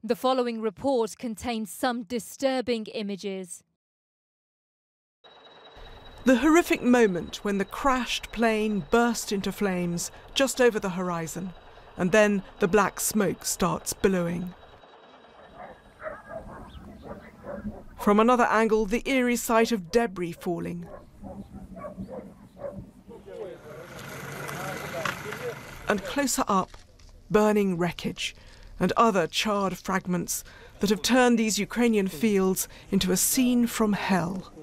The following report contains some disturbing images. The horrific moment when the crashed plane burst into flames just over the horizon, and then the black smoke starts billowing. From another angle, the eerie sight of debris falling. And closer up, burning wreckage and other charred fragments that have turned these Ukrainian fields into a scene from hell.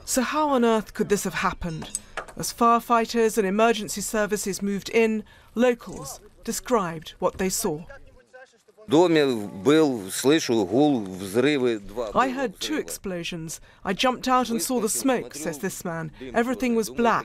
So how on earth could this have happened? As firefighters and emergency services moved in, locals described what they saw. I heard 2 explosions. I jumped out and saw the smoke, says this man. Everything was black.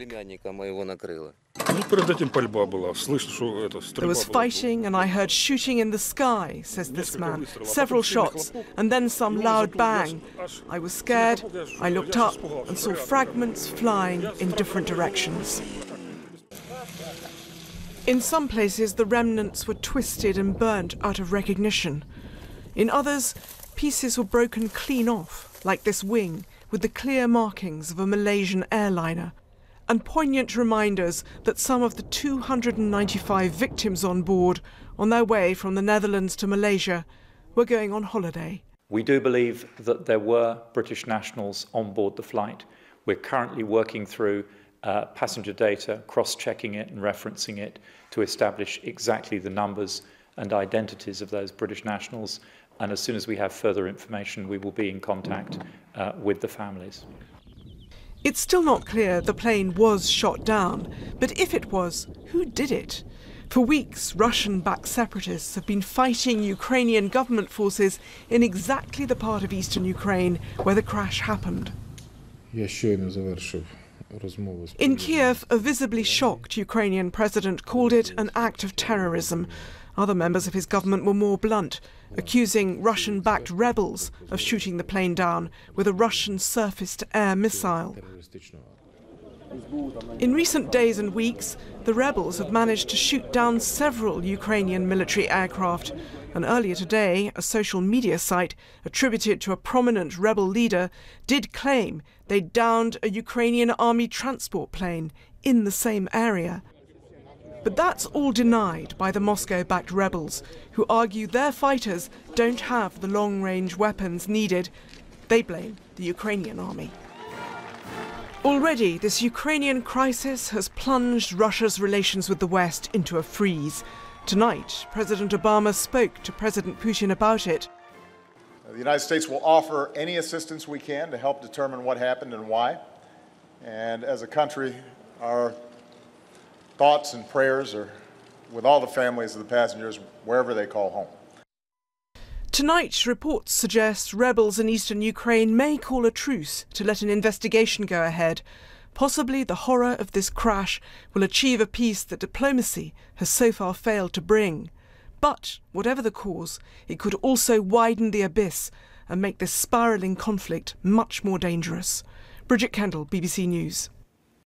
There was fighting and I heard shooting in the sky, says this man. Several shots and then some loud bang. I was scared. I looked up and saw fragments flying in different directions. In some places, the remnants were twisted and burnt out of recognition. In others, pieces were broken clean off, like this wing, with the clear markings of a Malaysian airliner, and poignant reminders that some of the 295 victims on board, on their way from the Netherlands to Malaysia, were going on holiday. We do believe that there were British nationals on board the flight. We're currently working through passenger data, cross-checking it and referencing it to establish exactly the numbers and identities of those British nationals. And as soon as we have further information, we will be in contact with the families. It's still not clear the plane was shot down, but if it was, who did it? For weeks, Russian-backed separatists have been fighting Ukrainian government forces in exactly the part of eastern Ukraine where the crash happened. In Kiev, a visibly shocked Ukrainian president called it an act of terrorism. Other members of his government were more blunt, accusing Russian-backed rebels of shooting the plane down with a Russian surface-to-air missile. In recent days and weeks, the rebels have managed to shoot down several Ukrainian military aircraft. And earlier today, a social media site attributed to a prominent rebel leader did claim they downed a Ukrainian army transport plane in the same area. But that's all denied by the Moscow-backed rebels, who argue their fighters don't have the long-range weapons needed. They blame the Ukrainian army. Already, this Ukrainian crisis has plunged Russia's relations with the West into a freeze. Tonight, President Obama spoke to President Putin about it. The United States will offer any assistance we can to help determine what happened and why. And as a country, our thoughts and prayers are with all the families of the passengers, wherever they call home. Tonight, reports suggest rebels in eastern Ukraine may call a truce to let an investigation go ahead. Possibly the horror of this crash will achieve a peace that diplomacy has so far failed to bring. But, whatever the cause, it could also widen the abyss and make this spiralling conflict much more dangerous. Bridget Kendall, BBC News.